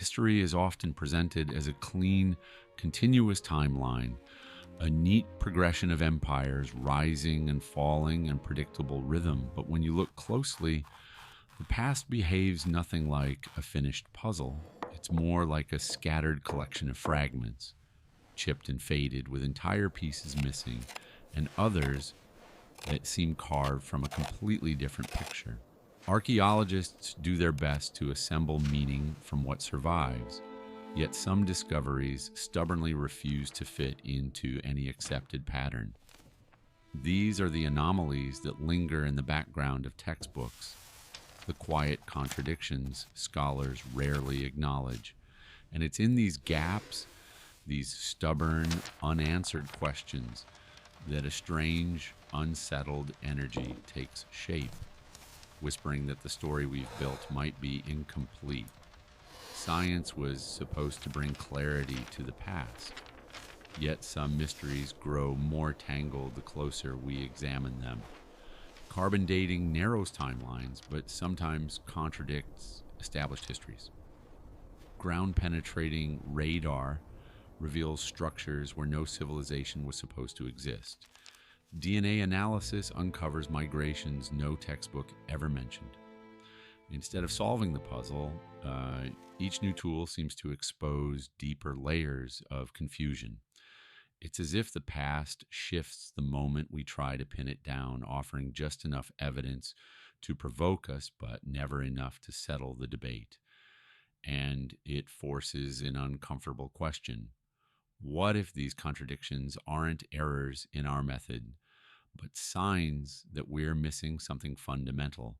History is often presented as a clean, continuous timeline, a neat progression of empires rising and falling in predictable rhythm. But when you look closely, the past behaves nothing like a finished puzzle. It's more like a scattered collection of fragments, chipped and faded, with entire pieces missing, and others that seem carved from a completely different picture. Archaeologists do their best to assemble meaning from what survives, yet some discoveries stubbornly refuse to fit into any accepted pattern. These are the anomalies that linger in the background of textbooks, the quiet contradictions scholars rarely acknowledge. And it's in these gaps, these stubborn, unanswered questions, that a strange, unsettled energy takes shape, whispering that the story we've built might be incomplete. Science was supposed to bring clarity to the past, yet some mysteries grow more tangled the closer we examine them. Carbon dating narrows timelines, but sometimes contradicts established histories. Ground-penetrating radar reveals structures where no civilization was supposed to exist. DNA analysis uncovers migrations no textbook ever mentioned. Instead of solving the puzzle, each new tool seems to expose deeper layers of confusion. It's as if the past shifts the moment we try to pin it down, offering just enough evidence to provoke us, but never enough to settle the debate. And it forces an uncomfortable question. What if these contradictions aren't errors in our method, but signs that we're missing something fundamental,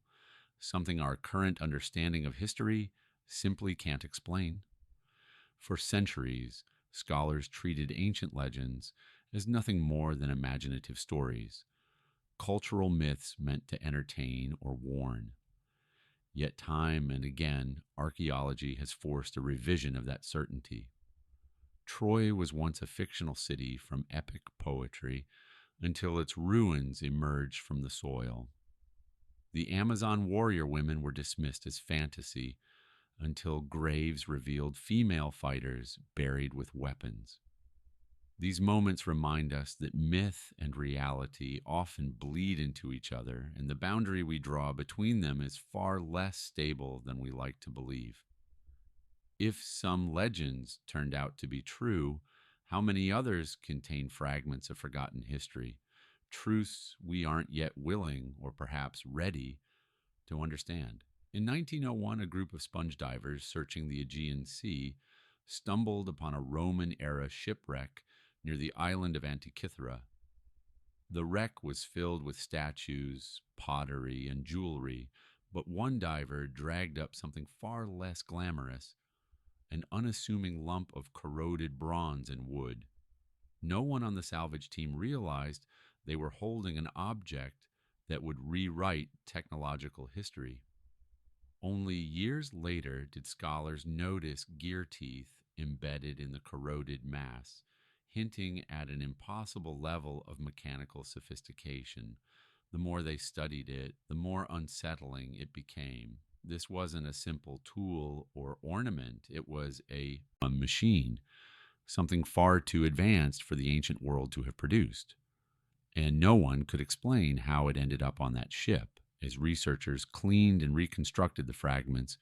something our current understanding of history simply can't explain? For centuries, scholars treated ancient legends as nothing more than imaginative stories, cultural myths meant to entertain or warn. Yet time and again, archaeology has forced a revision of that certainty. Troy was once a fictional city from epic poetry until its ruins emerged from the soil. The Amazon warrior women were dismissed as fantasy until graves revealed female fighters buried with weapons. These moments remind us that myth and reality often bleed into each other, and the boundary we draw between them is far less stable than we like to believe. If some legends turned out to be true, how many others contain fragments of forgotten history, truths we aren't yet willing or perhaps ready to understand? In 1901, a group of sponge divers searching the Aegean Sea stumbled upon a Roman-era shipwreck near the island of Antikythera. The wreck was filled with statues, pottery, and jewelry, but one diver dragged up something far less glamorous, an unassuming lump of corroded bronze and wood. No one on the salvage team realized they were holding an object that would rewrite technological history. Only years later did scholars notice gear teeth embedded in the corroded mass, hinting at an impossible level of mechanical sophistication. The more they studied it, the more unsettling it became. This wasn't a simple tool or ornament, it was a machine, something far too advanced for the ancient world to have produced. And no one could explain how it ended up on that ship. As researchers cleaned and reconstructed the fragments,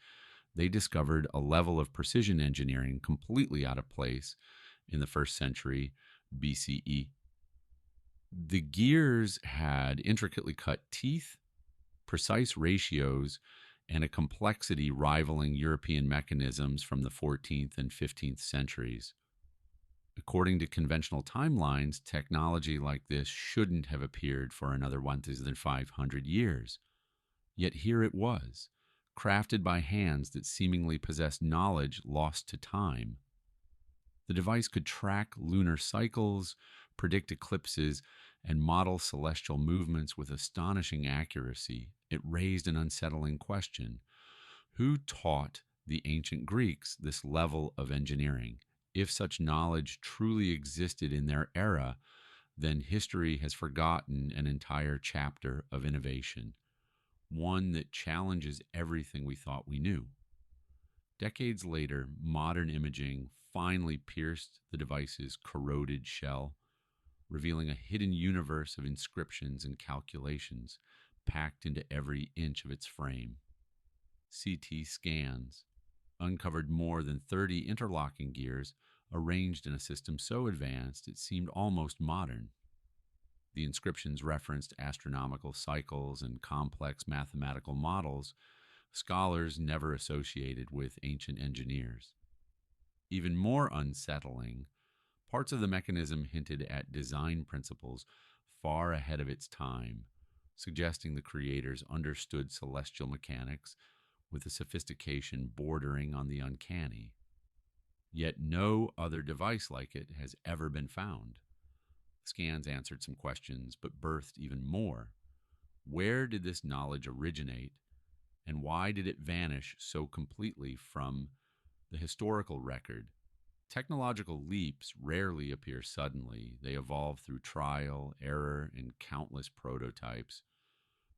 they discovered a level of precision engineering completely out of place in the 1st century BCE. The gears had intricately cut teeth, precise ratios, and a complexity rivaling European mechanisms from the 14th and 15th centuries. According to conventional timelines, technology like this shouldn't have appeared for another 1,500 years. Yet here it was, crafted by hands that seemingly possessed knowledge lost to time. The device could track lunar cycles, predict eclipses, and model celestial movements with astonishing accuracy. It raised an unsettling question. Who taught the ancient Greeks this level of engineering? If such knowledge truly existed in their era, then history has forgotten an entire chapter of innovation, one that challenges everything we thought we knew. Decades later, modern imaging finally pierced the device's corroded shell, revealing a hidden universe of inscriptions and calculations packed into every inch of its frame. CT scans uncovered more than 30 interlocking gears arranged in a system so advanced it seemed almost modern. The inscriptions referenced astronomical cycles and complex mathematical models scholars never associated with ancient engineers. Even more unsettling, parts of the mechanism hinted at design principles far ahead of its time, suggesting the creators understood celestial mechanics with a sophistication bordering on the uncanny. Yet no other device like it has ever been found. Scans answered some questions, but birthed even more. Where did this knowledge originate, and why did it vanish so completely from the historical record? Technological leaps rarely appear suddenly. They evolve through trial, error, and countless prototypes.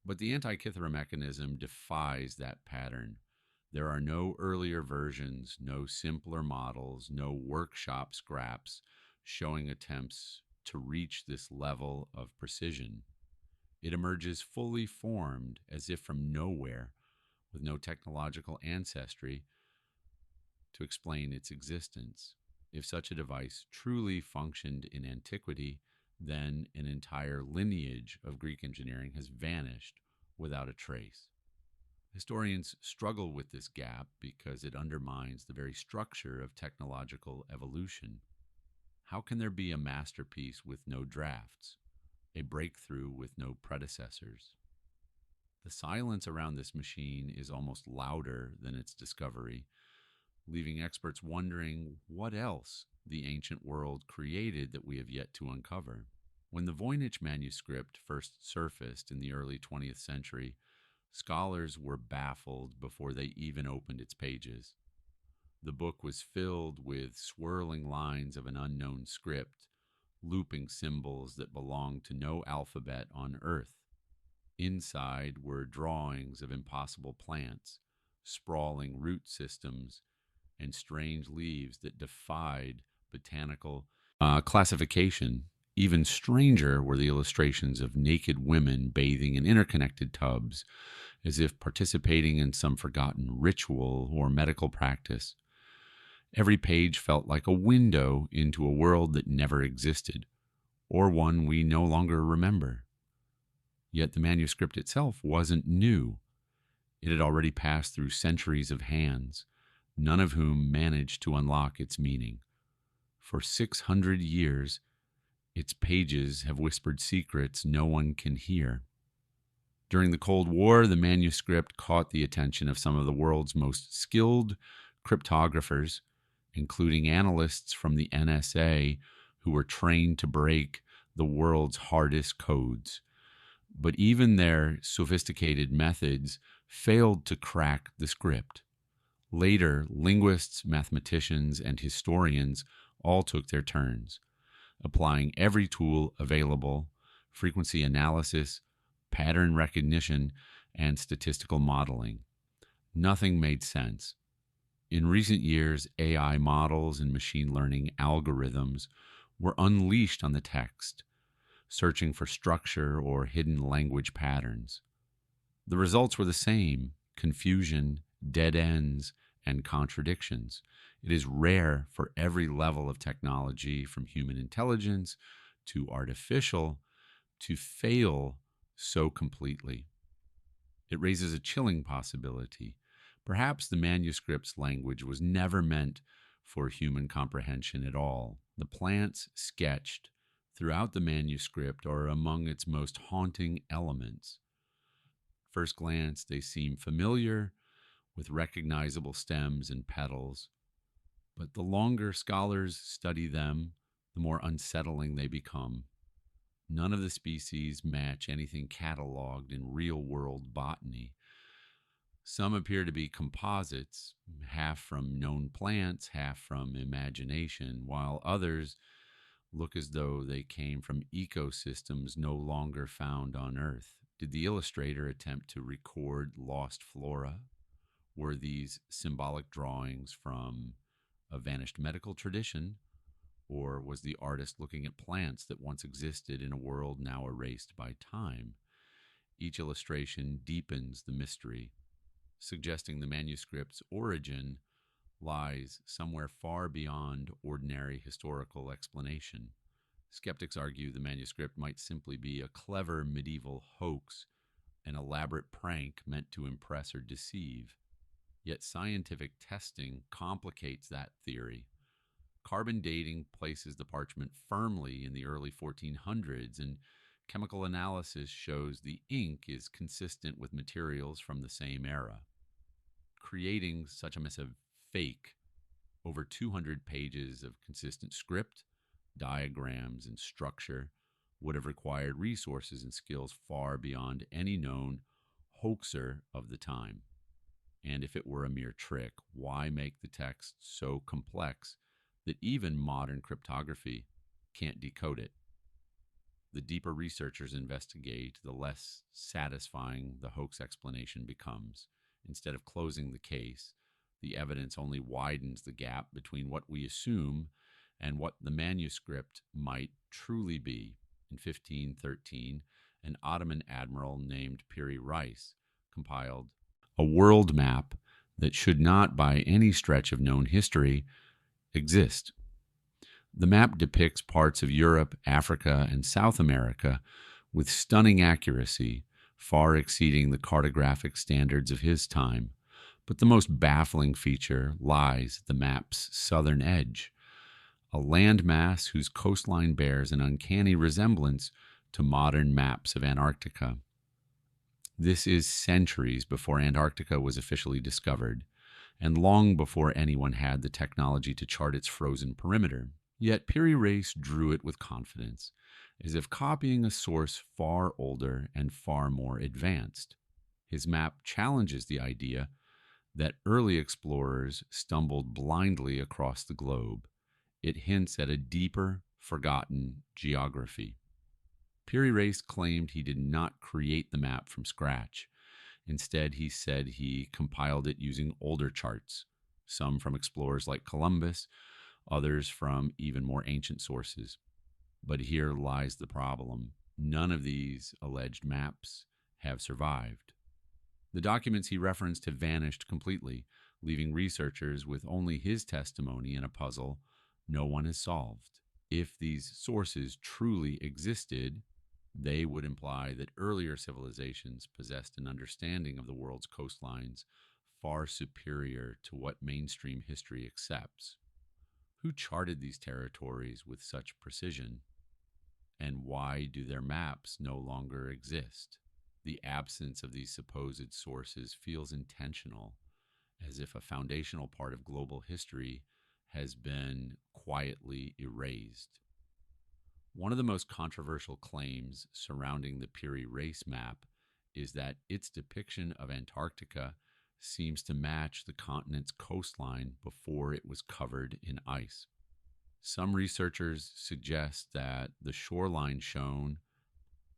But the Antikythera mechanism defies that pattern. There are no earlier versions, no simpler models, no workshop scraps showing attempts to reach this level of precision. It emerges fully formed, as if from nowhere, with no technological ancestry to explain its existence. If such a device truly functioned in antiquity, then an entire lineage of Greek engineering has vanished without a trace. Historians struggle with this gap because it undermines the very structure of technological evolution. How can there be a masterpiece with no drafts, a breakthrough with no predecessors? The silence around this machine is almost louder than its discovery, leaving experts wondering what else the ancient world created that we have yet to uncover. When the Voynich Manuscript first surfaced in the early 20th century, scholars were baffled before they even opened its pages. The book was filled with swirling lines of an unknown script, looping symbols that belonged to no alphabet on Earth. Inside were drawings of impossible plants, sprawling root systems, and strange leaves that defied botanical classification. Even stranger were the illustrations of naked women bathing in interconnected tubs, as if participating in some forgotten ritual or medical practice. Every page felt like a window into a world that never existed, or one we no longer remember. Yet the manuscript itself wasn't new. It had already passed through centuries of hands, none of whom managed to unlock its meaning. For 600 years, its pages have whispered secrets no one can hear. During the Cold War, the manuscript caught the attention of some of the world's most skilled cryptographers, including analysts from the NSA who were trained to break the world's hardest codes. But even their sophisticated methods failed to crack the script. Later, linguists, mathematicians, and historians all took their turns, applying every tool available: frequency analysis, pattern recognition, and statistical modeling. Nothing made sense. In recent years, AI models and machine learning algorithms were unleashed on the text, searching for structure or hidden language patterns. The results were the same: confusion, dead ends, and contradictions. It is rare for every level of technology, from human intelligence to artificial, to fail so completely. It raises a chilling possibility. Perhaps the manuscript's language was never meant for human comprehension at all. The plants sketched throughout the manuscript are among its most haunting elements. First glance, they seem familiar, with recognizable stems and petals. But the longer scholars study them, the more unsettling they become. None of the species match anything cataloged in real-world botany. Some appear to be composites, half from known plants, half from imagination, while others look as though they came from ecosystems no longer found on Earth. Did the illustrator attempt to record lost flora? Were these symbolic drawings from a vanished medical tradition, or was the artist looking at plants that once existed in a world now erased by time? Each illustration deepens the mystery, suggesting the manuscript's origin lies somewhere far beyond ordinary historical explanation. Skeptics argue the manuscript might simply be a clever medieval hoax, an elaborate prank meant to impress or deceive. Yet scientific testing complicates that theory. Carbon dating places the parchment firmly in the early 1400s, and chemical analysis shows the ink is consistent with materials from the same era. Creating such a massive fake, over 200 pages of consistent script, diagrams, and structure would have required resources and skills far beyond any known hoaxer of the time. And if it were a mere trick, why make the text so complex that even modern cryptography can't decode it? The deeper researchers investigate, the less satisfying the hoax explanation becomes. Instead of closing the case, the evidence only widens the gap between what we assume and what the manuscript might truly be. In 1513, an Ottoman admiral named Piri Reis compiled a world map that should not, by any stretch of known history, exist. The map depicts parts of Europe, Africa, and South America with stunning accuracy, far exceeding the cartographic standards of his time. But the most baffling feature lies at the map's southern edge, a landmass whose coastline bears an uncanny resemblance to modern maps of Antarctica. This is centuries before Antarctica was officially discovered, and long before anyone had the technology to chart its frozen perimeter. Yet Piri Reis drew it with confidence, as if copying a source far older and far more advanced. His map challenges the idea that early explorers stumbled blindly across the globe. It hints at a deeper, forgotten geography. Piri Reis claimed he did not create the map from scratch. Instead, he said he compiled it using older charts, some from explorers like Columbus, others from even more ancient sources. But here lies the problem. None of these alleged maps have survived. The documents he referenced have vanished completely, leaving researchers with only his testimony in a puzzle no one has solved. If these sources truly existed, they would imply that earlier civilizations possessed an understanding of the world's coastlines far superior to what mainstream history accepts. Who charted these territories with such precision? And why do their maps no longer exist? The absence of these supposed sources feels intentional, as if a foundational part of global history has been quietly erased. One of the most controversial claims surrounding the Piri Reis Map is that its depiction of Antarctica seems to match the continent's coastline before it was covered in ice. Some researchers suggest that the shoreline shown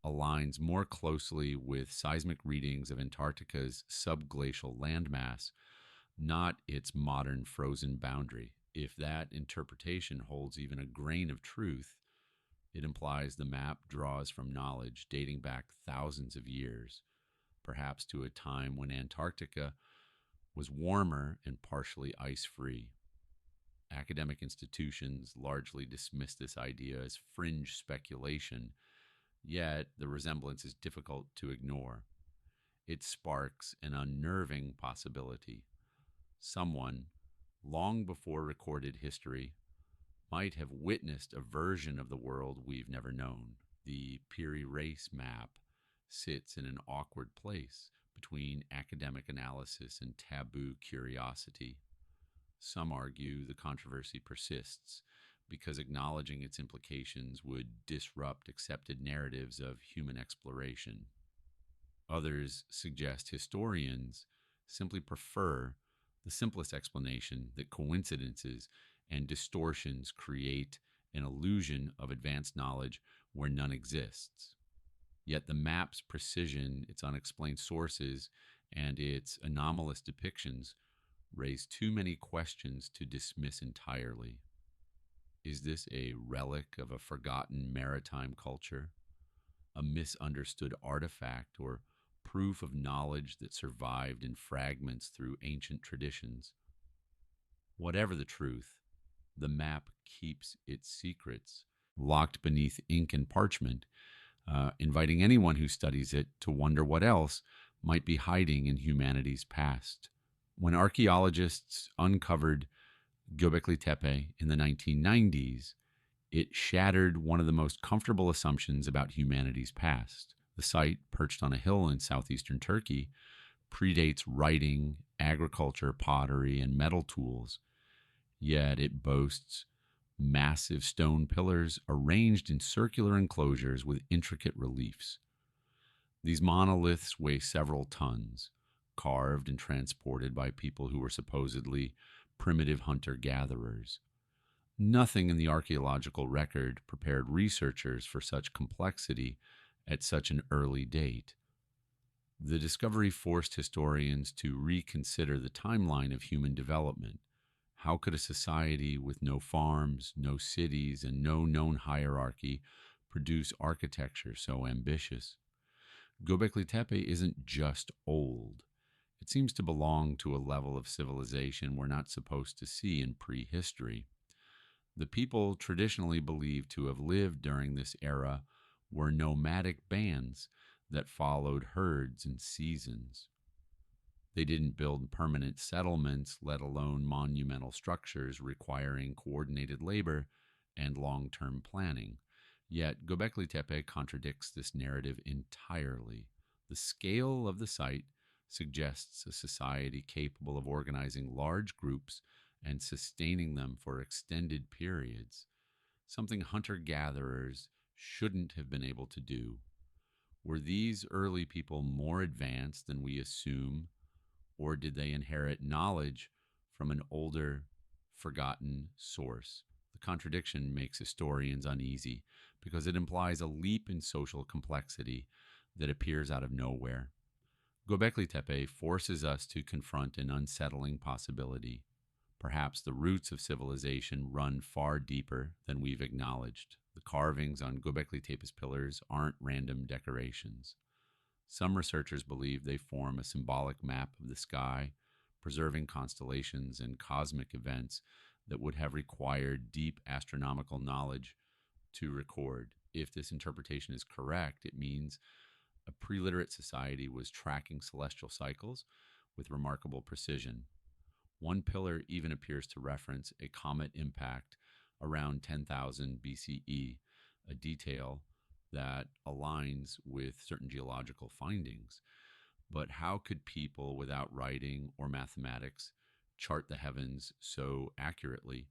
aligns more closely with seismic readings of Antarctica's subglacial landmass, not its modern frozen boundary. If that interpretation holds even a grain of truth, it implies the map draws from knowledge dating back thousands of years, perhaps to a time when Antarctica was warmer and partially ice-free. Academic institutions largely dismiss this idea as fringe speculation, yet the resemblance is difficult to ignore. It sparks an unnerving possibility. Someone, long before recorded history, might have witnessed a version of the world we've never known. The Piri Reis Map sits in an awkward place between academic analysis and taboo curiosity. Some argue the controversy persists because acknowledging its implications would disrupt accepted narratives of human exploration. Others suggest historians simply prefer the simplest explanation that coincidences and distortions create an illusion of advanced knowledge where none exists. Yet the map's precision, its unexplained sources, and its anomalous depictions raise too many questions to dismiss entirely. Is this a relic of a forgotten maritime culture, a misunderstood artifact, or proof of knowledge that survived in fragments through ancient traditions? Whatever the truth, the map keeps its secrets locked beneath ink and parchment, inviting anyone who studies it to wonder what else might be hiding in humanity's past. When archaeologists uncovered Göbekli Tepe in the 1990s, it shattered one of the most comfortable assumptions about humanity's past. The site, perched on a hill in southeastern Turkey, predates writing, agriculture, pottery, and metal tools, yet it boasts massive stone pillars arranged in circular enclosures with intricate reliefs. These monoliths weigh several tons, carved and transported by people who were supposedly primitive hunter-gatherers. Nothing in the archaeological record prepared researchers for such complexity at such an early date. The discovery forced historians to reconsider the timeline of human development. How could a society with no farms, no cities, and no known hierarchy produce architecture so ambitious? Göbekli Tepe isn't just old. It seems to belong to a level of civilization we're not supposed to see in prehistory. The people traditionally believed to have lived during this era were nomadic bands that followed herds and seasons. They didn't build permanent settlements, let alone monumental structures requiring coordinated labor and long-term planning. Yet Göbekli Tepe contradicts this narrative entirely. The scale of the site suggests a society capable of organizing large groups and sustaining them for extended periods, something hunter-gatherers shouldn't have been able to do. Were these early people more advanced than we assume, or did they inherit knowledge from an older, forgotten source? The contradiction makes historians uneasy because it implies a leap in social complexity that appears out of nowhere. Göbekli Tepe forces us to confront an unsettling possibility. Perhaps the roots of civilization run far deeper than we've acknowledged. The carvings on Göbekli Tepe's pillars aren't random decorations. Some researchers believe they form a symbolic map of the sky, preserving constellations and cosmic events that would have required deep astronomical knowledge to record. If this interpretation is correct, it means a pre-literate society was tracking celestial cycles with remarkable precision. One pillar even appears to reference a comet impact around 10,000 BCE, a detail that aligns with certain geological findings. But how could people without writing or mathematics chart the heavens so accurately?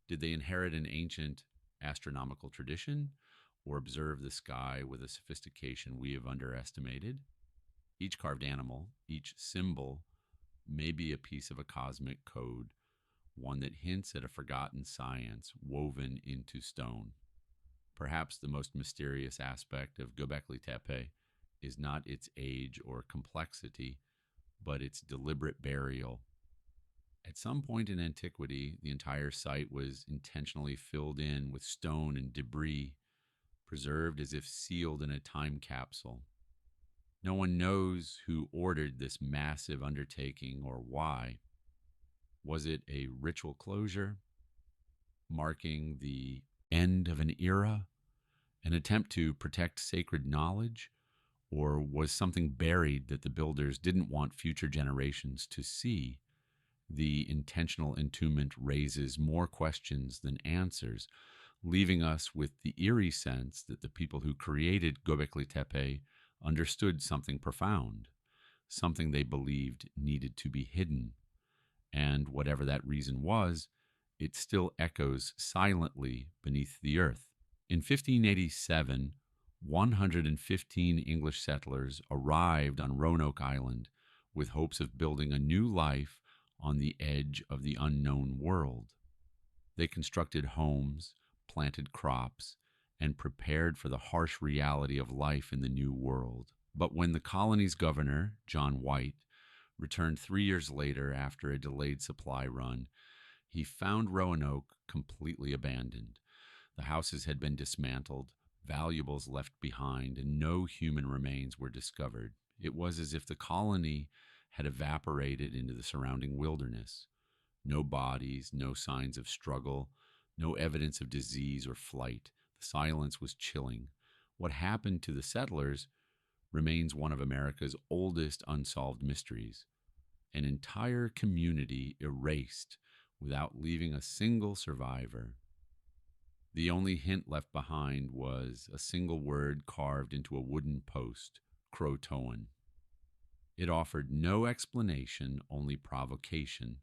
Did they inherit an ancient astronomical tradition or observe the sky with a sophistication we have underestimated? Each carved animal, each symbol, may be a piece of a cosmic code, one that hints at a forgotten science woven into stone. Perhaps the most mysterious aspect of Göbekli Tepe is not its age or complexity, but its deliberate burial. At some point in antiquity, the entire site was intentionally filled in with stone and debris, preserved as if sealed in a time capsule. No one knows who ordered this massive undertaking or why. Was it a ritual closure, marking the end of an era, an attempt to protect sacred knowledge, or was something buried that the builders didn't want future generations to see? The intentional entombment raises more questions than answers, leaving us with the eerie sense that the people who created Göbekli Tepe understood something profound, something they believed needed to be hidden. And whatever that reason was, it still echoes silently beneath the earth. In 1587, 115 English settlers arrived on Roanoke Island with hopes of building a new life on the edge of the unknown world. They constructed homes, planted crops, and prepared for the harsh reality of life in the new world. But when the colony's governor, John White, returned 3 years later after a delayed supply run, he found Roanoke completely abandoned. The houses had been dismantled, valuables left behind, and no human remains were discovered. It was as if the colony had evaporated into the surrounding wilderness. No bodies, no signs of struggle, no evidence of disease or flight. The silence was chilling. What happened to the settlers remains one of America's oldest unsolved mysteries. An entire community erased without leaving a single survivor. The only hint left behind was a single word carved into a wooden post, Croatoan. It offered no explanation, only provocation.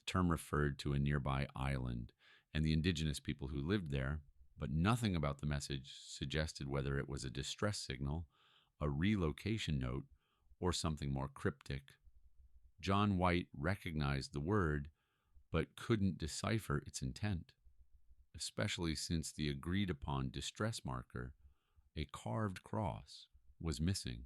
The term referred to a nearby island and the indigenous people who lived there, but nothing about the message suggested whether it was a distress signal, a relocation note, or something more cryptic. John White recognized the word, but couldn't decipher its intent, especially since the agreed-upon distress marker, a carved cross, was missing.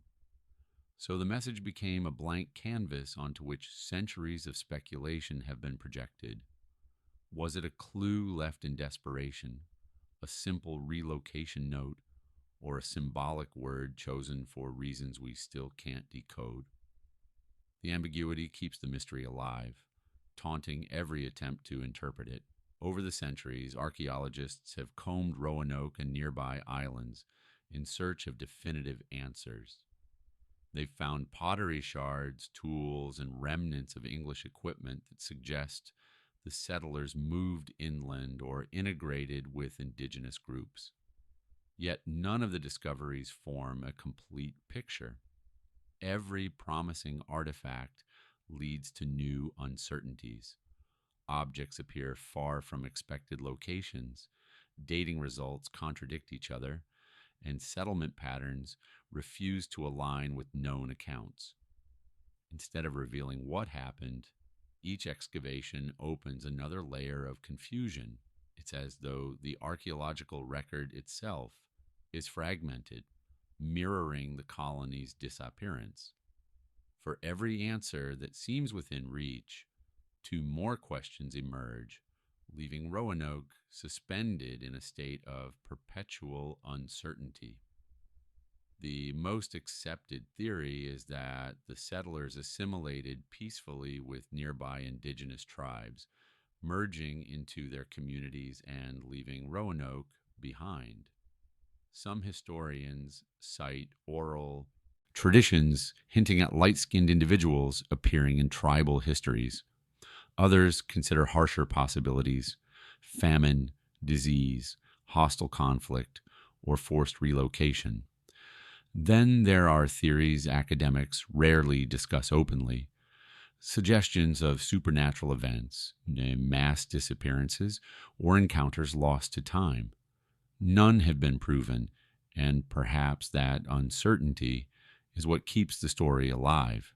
So the message became a blank canvas onto which centuries of speculation have been projected. Was it a clue left in desperation, a simple relocation note, or a symbolic word chosen for reasons we still can't decode? The ambiguity keeps the mystery alive, taunting every attempt to interpret it. Over the centuries, archaeologists have combed Roanoke and nearby islands in search of definitive answers. They've found pottery shards, tools, and remnants of English equipment that suggest the settlers moved inland or integrated with indigenous groups. Yet none of the discoveries form a complete picture. Every promising artifact leads to new uncertainties. Objects appear far from expected locations, dating results contradict each other, and settlement patterns refuse to align with known accounts. Instead of revealing what happened, each excavation opens another layer of confusion. It's as though the archaeological record itself is fragmented, mirroring the colony's disappearance. For every answer that seems within reach, two more questions emerge, leaving Roanoke suspended in a state of perpetual uncertainty. The most accepted theory is that the settlers assimilated peacefully with nearby indigenous tribes, merging into their communities and leaving Roanoke behind. Some historians cite oral traditions hinting at light-skinned individuals appearing in tribal histories. Others consider harsher possibilities: famine, disease, hostile conflict, or forced relocation. Then there are theories academics rarely discuss openly: suggestions of supernatural events, mass disappearances, or encounters lost to time. None have been proven, and perhaps that uncertainty is what keeps the story alive.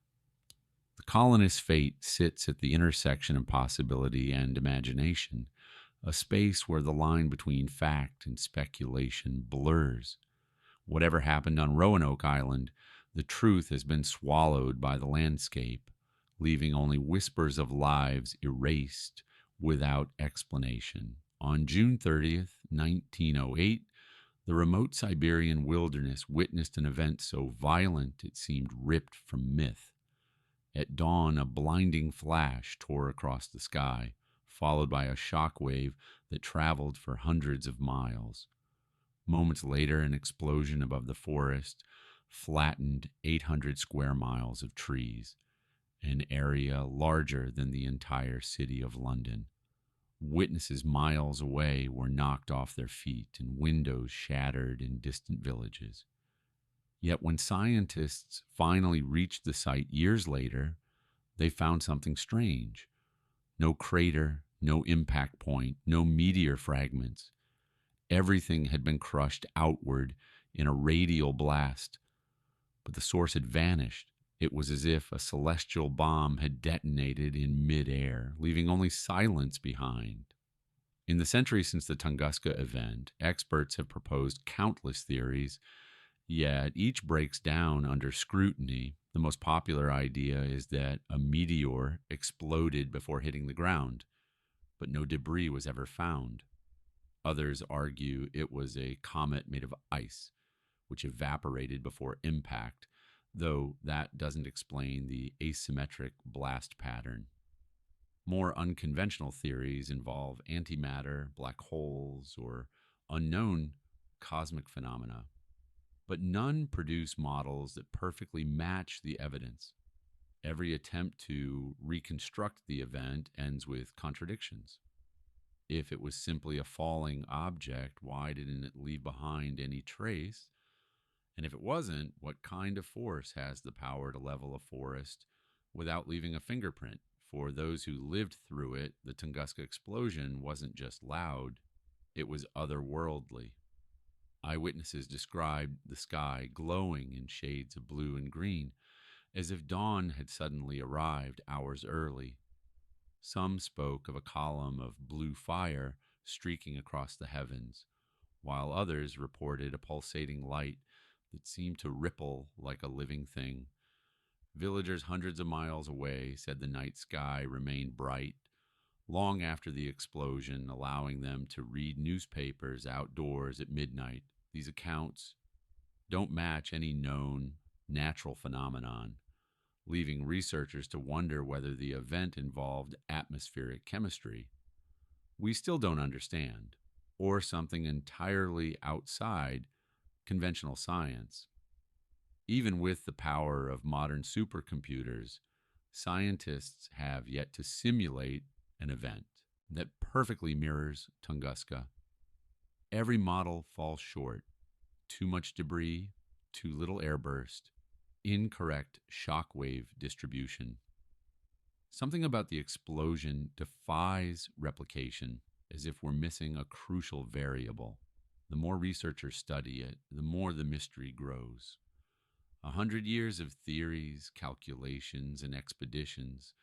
The colonist's fate sits at the intersection of possibility and imagination, a space where the line between fact and speculation blurs. Whatever happened on Roanoke Island, the truth has been swallowed by the landscape, leaving only whispers of lives erased without explanation. On June 30th, 1908, the remote Siberian wilderness witnessed an event so violent it seemed ripped from myth. At dawn, a blinding flash tore across the sky, followed by a shock wave that traveled for hundreds of miles. Moments later, an explosion above the forest flattened 800 square miles of trees, an area larger than the entire city of London. Witnesses miles away were knocked off their feet and windows shattered in distant villages. Yet when scientists finally reached the site years later, they found something strange. No crater, no impact point, no meteor fragments. Everything had been crushed outward in a radial blast, but the source had vanished. It was as if a celestial bomb had detonated in midair, leaving only silence behind. In the century since the Tunguska event, experts have proposed countless theories, Yet each breaks down under scrutiny. The most popular idea is that a meteor exploded before hitting the ground, but no debris was ever found. Others argue it was a comet made of ice, which evaporated before impact, though that doesn't explain the asymmetric blast pattern. More unconventional theories involve antimatter, black holes, or unknown cosmic phenomena, but none produce models that perfectly match the evidence. Every attempt to reconstruct the event ends with contradictions. If it was simply a falling object, why didn't it leave behind any trace? And if it wasn't, what kind of force has the power to level a forest without leaving a fingerprint? For those who lived through it, the Tunguska explosion wasn't just loud, it was otherworldly. Eyewitnesses described the sky glowing in shades of blue and green, as if dawn had suddenly arrived hours early. Some spoke of a column of blue fire streaking across the heavens, while others reported a pulsating light that seemed to ripple like a living thing. Villagers hundreds of miles away said the night sky remained bright long after the explosion, allowing them to read newspapers outdoors at midnight. These accounts don't match any known natural phenomenon, leaving researchers to wonder whether the event involved atmospheric chemistry we still don't understand, or something entirely outside conventional science. Even with the power of modern supercomputers, scientists have yet to simulate an event that perfectly mirrors Tunguska. Every model falls short. Too much debris, too little airburst, incorrect shockwave distribution. Something about the explosion defies replication, as if we're missing a crucial variable. The more researchers study it, the more the mystery grows. 100 years of theories, calculations, and expeditions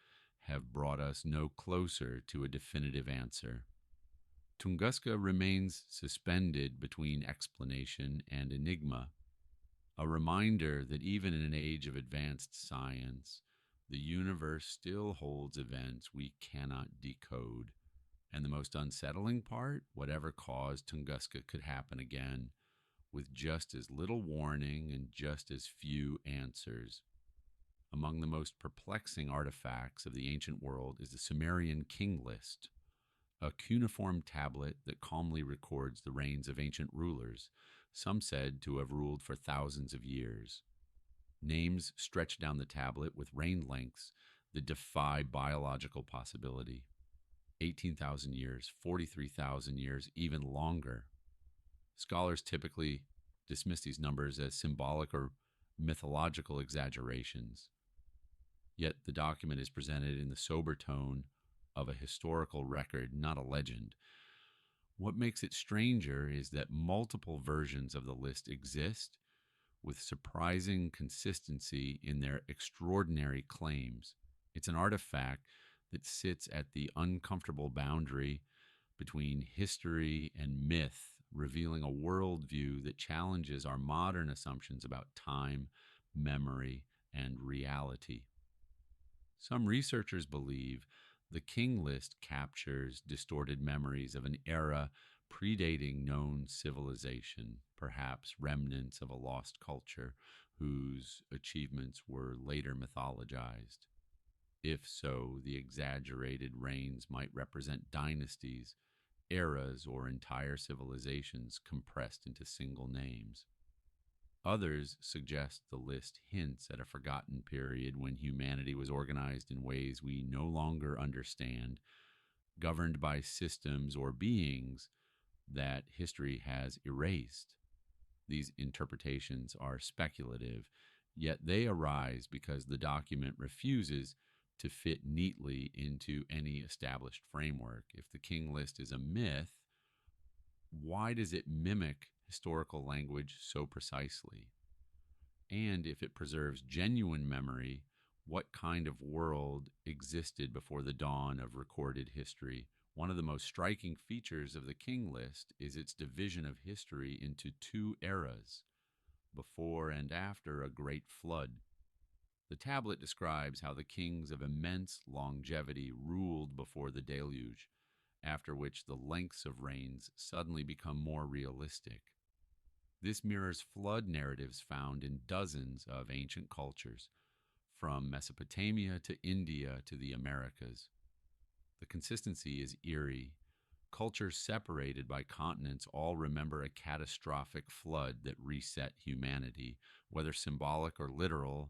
have brought us no closer to a definitive answer. Tunguska remains suspended between explanation and enigma, a reminder that even in an age of advanced science, the universe still holds events we cannot decode. And the most unsettling part, whatever caused Tunguska could happen again, with just as little warning and just as few answers. Among the most perplexing artifacts of the ancient world is the Sumerian king list, a cuneiform tablet that calmly records the reigns of ancient rulers, some said to have ruled for thousands of years. Names stretch down the tablet with reign lengths that defy biological possibility. 18,000 years, 43,000 years, even longer. Scholars typically dismiss these numbers as symbolic or mythological exaggerations. Yet the document is presented in the sober tone of a historical record, not a legend. What makes it stranger is that multiple versions of the list exist with surprising consistency in their extraordinary claims. It's an artifact that sits at the uncomfortable boundary between history and myth, revealing a worldview that challenges our modern assumptions about time, memory, and reality. Some researchers believe the King List captures distorted memories of an era predating known civilization, perhaps remnants of a lost culture whose achievements were later mythologized. If so, the exaggerated reigns might represent dynasties, eras, or entire civilizations compressed into single names. Others suggest the list hints at a forgotten period when humanity was organized in ways we no longer understand, governed by systems or beings that history has erased. These interpretations are speculative, yet they arise because the document refuses to fit neatly into any established framework. If the King List is a myth, why does it mimic historical language so precisely? And if it preserves genuine memory, what kind of world existed before the dawn of recorded history? One of the most striking features of the King List is its division of history into two eras, before and after a great flood. The tablet describes how the kings of immense longevity ruled before the deluge, after which the lengths of reigns suddenly become more realistic. This mirrors flood narratives found in dozens of ancient cultures, from Mesopotamia to India to the Americas. The consistency is eerie. Cultures separated by continents all remember a catastrophic flood that reset humanity, whether symbolic or literal.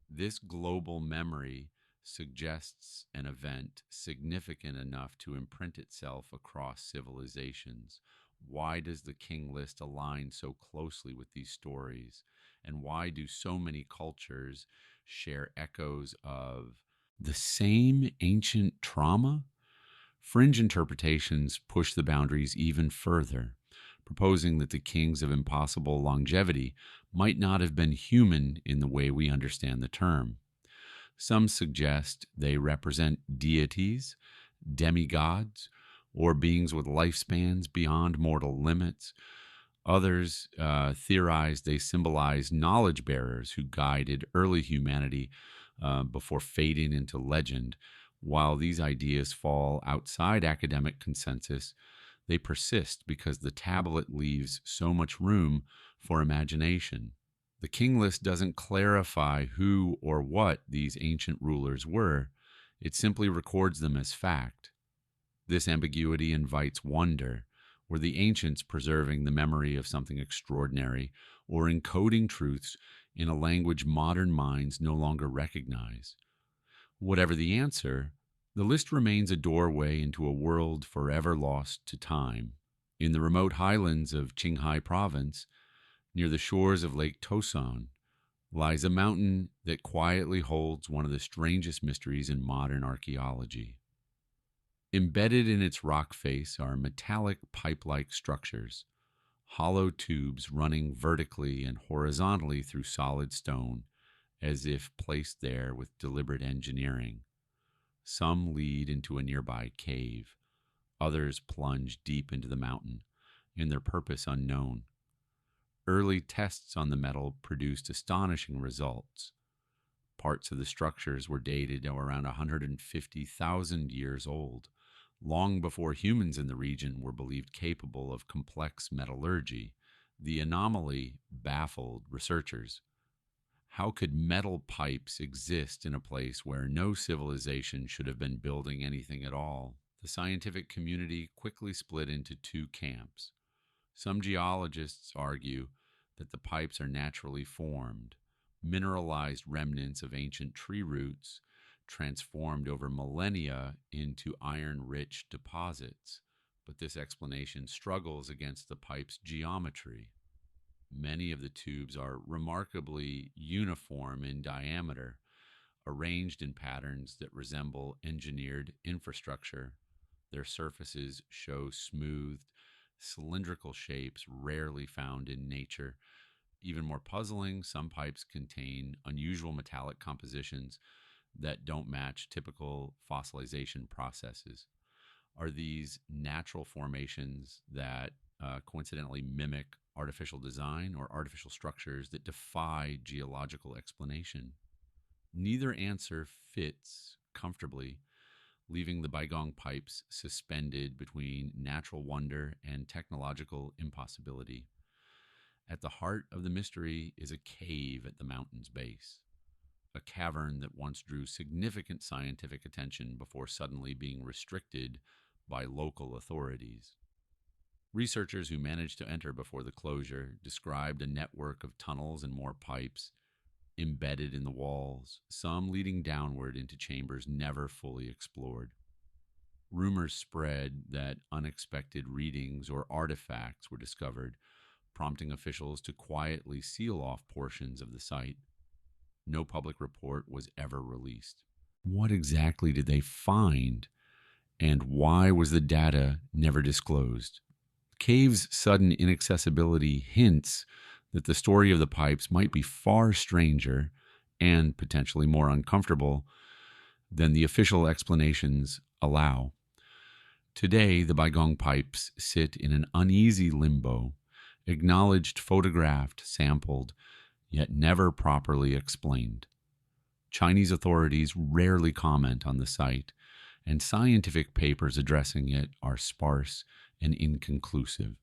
This global memory suggests an event significant enough to imprint itself across civilizations. Why does the king list align so closely with these stories? And why do so many cultures share echoes of the same ancient trauma? Fringe interpretations push the boundaries even further, proposing that the kings of impossible longevity might not have been human in the way we understand the term. Some suggest they represent deities, demigods, or beings with lifespans beyond mortal limits. Others theorize they symbolize knowledge bearers who guided early humanity before fading into legend. While these ideas fall outside academic consensus, they persist because the tablet leaves so much room for imagination. The king list doesn't clarify who or what these ancient rulers were, it simply records them as fact. This ambiguity invites wonder. Were the ancients preserving the memory of something extraordinary, or encoding truths in a language modern minds no longer recognize? Whatever the answer, the list remains a doorway into a world forever lost to time. In the remote highlands of Qinghai province, near the shores of Lake Tosan, lies a mountain that quietly holds one of the strangest mysteries in modern archaeology. Embedded in its rock face are metallic pipe-like structures, hollow tubes running vertically and horizontally through solid stone, as if placed there with deliberate engineering. Some lead into a nearby cave. Others plunge deep into the mountain, in their purpose unknown. Early tests on the metal produced astonishing results. Parts of the structures were dated to around 150,000 years old, long before humans in the region were believed capable of complex metallurgy. The anomaly baffled researchers. How could metal pipes exist in a place where no civilization should have been building anything at all? The scientific community quickly split into two camps. Some geologists argue that the pipes are naturally formed, mineralized remnants of ancient tree roots transformed over millennia into iron-rich deposits, but this explanation struggles against the pipe's geometry. Many of the tubes are remarkably uniform in diameter, arranged in patterns that resemble engineered infrastructure. Their surfaces show smoothed, cylindrical shapes rarely found in nature. Even more puzzling, some pipes contain unusual metallic compositions that don't match typical fossilization processes. Are these natural formations that coincidentally mimic artificial design, or artificial structures that defy geological explanation? Neither answer fits comfortably, leaving the Baigong Pipes suspended between natural wonder and technological impossibility. At the heart of the mystery is a cave at the mountain's base, a cavern that once drew significant scientific attention before suddenly being restricted by local authorities. Researchers who managed to enter before the closure described a network of tunnels and more pipes embedded in the walls, some leading downward into chambers never fully explored. Rumors spread that unexpected readings or artifacts were discovered, prompting officials to quietly seal off portions of the site. No public report was ever released. What exactly did they find, and why was the data never disclosed? Cave's sudden inaccessibility hints that the story of the pipes might be far stranger and potentially more uncomfortable than the official explanations allow. Today, the Baigong Pipes sit in an uneasy limbo, acknowledged, photographed, sampled, yet never properly explained. Chinese authorities rarely comment on the site, and scientific papers addressing it are sparse and inconclusive.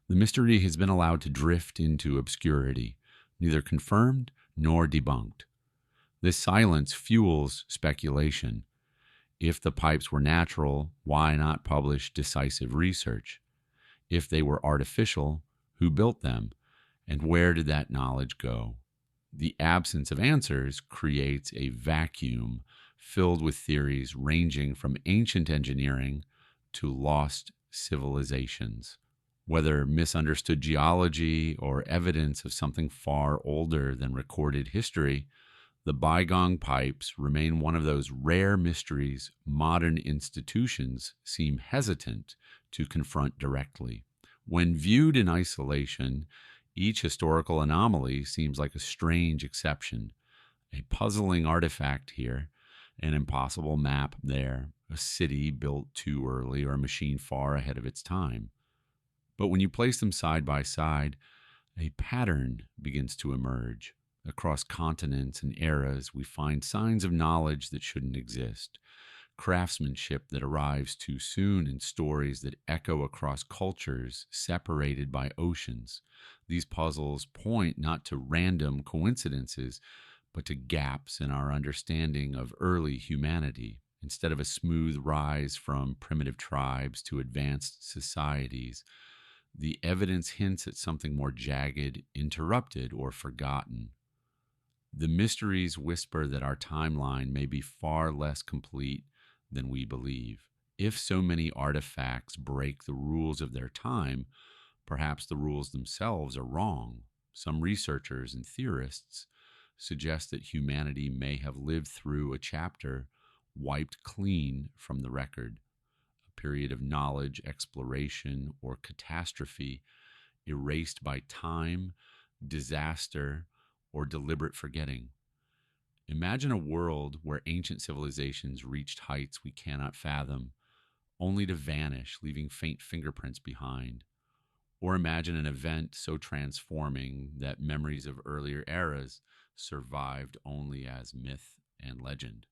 The mystery has been allowed to drift into obscurity, neither confirmed nor debunked. This silence fuels speculation. If the pipes were natural, why not publish decisive research? If they were artificial, who built them, and where did that knowledge go? The absence of answers creates a vacuum filled with theories ranging from ancient engineering to lost civilizations. Whether misunderstood geology or evidence of something far older than recorded history, the Baigong Pipes remain one of those rare mysteries modern institutions seem hesitant to confront directly. When viewed in isolation, each historical anomaly seems like a strange exception, a puzzling artifact here, an impossible map there, a city built too early or a machine far ahead of its time. But when you place them side by side, a pattern begins to emerge. Across continents and eras, we find signs of knowledge that shouldn't exist, craftsmanship that arrives too soon, and stories that echo across cultures separated by oceans. These puzzles point not to random coincidences, but to gaps in our understanding of early humanity. Instead of a smooth rise from primitive tribes to advanced societies, the evidence hints at something more jagged, interrupted, or forgotten. The mysteries whisper that our timeline may be far less complete than we believe. If so many artifacts break the rules of their time, perhaps the rules themselves are wrong. Some researchers and theorists suggest that humanity may have lived through a chapter wiped clean from the record, a period of knowledge, exploration, or catastrophe erased by time, disaster, or deliberate forgetting. Imagine a world where ancient civilizations reached heights we cannot fathom, only to vanish, leaving faint fingerprints behind. Or imagine an event so transforming that memories of earlier eras survived only as myth and legend.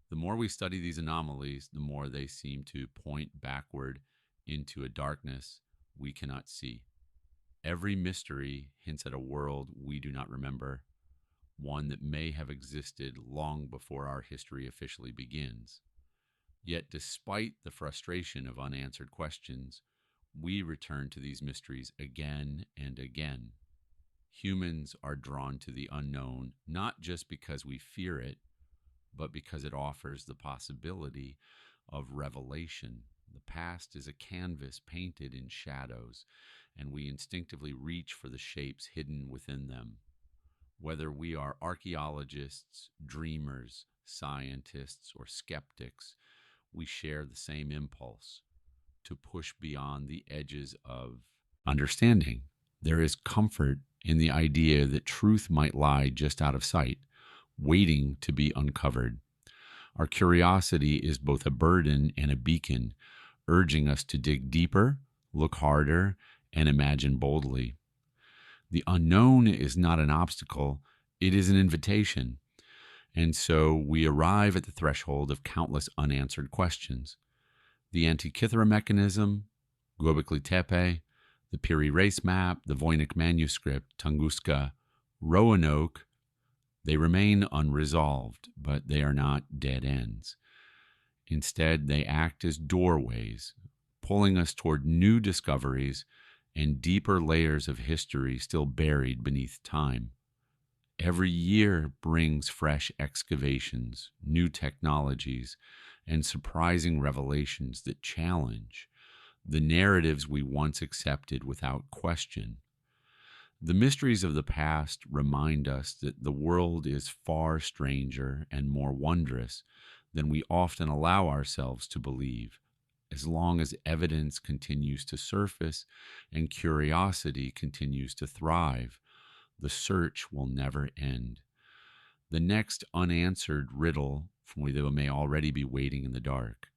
The more we study these anomalies, the more they seem to point backward into a darkness we cannot see. Every mystery hints at a world we do not remember, one that may have existed long before our history officially begins. Yet, despite the frustration of unanswered questions, we return to these mysteries again and again. Humans are drawn to the unknown not just because we fear it, but because it offers the possibility of revelation. The past is a canvas painted in shadows, and we instinctively reach for the shapes hidden within them. Whether we are archaeologists, dreamers, scientists, or skeptics, we share the same impulse to push beyond the edges of understanding. There is comfort in the idea that truth might lie just out of sight, waiting to be uncovered. Our curiosity is both a burden and a beacon, urging us to dig deeper, look harder, and imagine boldly. The unknown is not an obstacle, it is an invitation. And so we arrive at the threshold of countless unanswered questions. The Antikythera Mechanism, Göbekli Tepe, the Piri Reis Map, the Voynich Manuscript, Tunguska, Roanoke, they remain unresolved, but they are not dead ends. Instead, they act as doorways, pulling us toward new discoveries and deeper layers of history still buried beneath time. Every year brings fresh excavations, new technologies, and surprising revelations that challenge the narratives we once accepted without question. The mysteries of the past remind us that the world is far stranger and more wondrous than we often allow ourselves to believe. As long as evidence continues to surface and curiosity continues to thrive, the search will never end. The next unanswered riddle may already be waiting in the dark.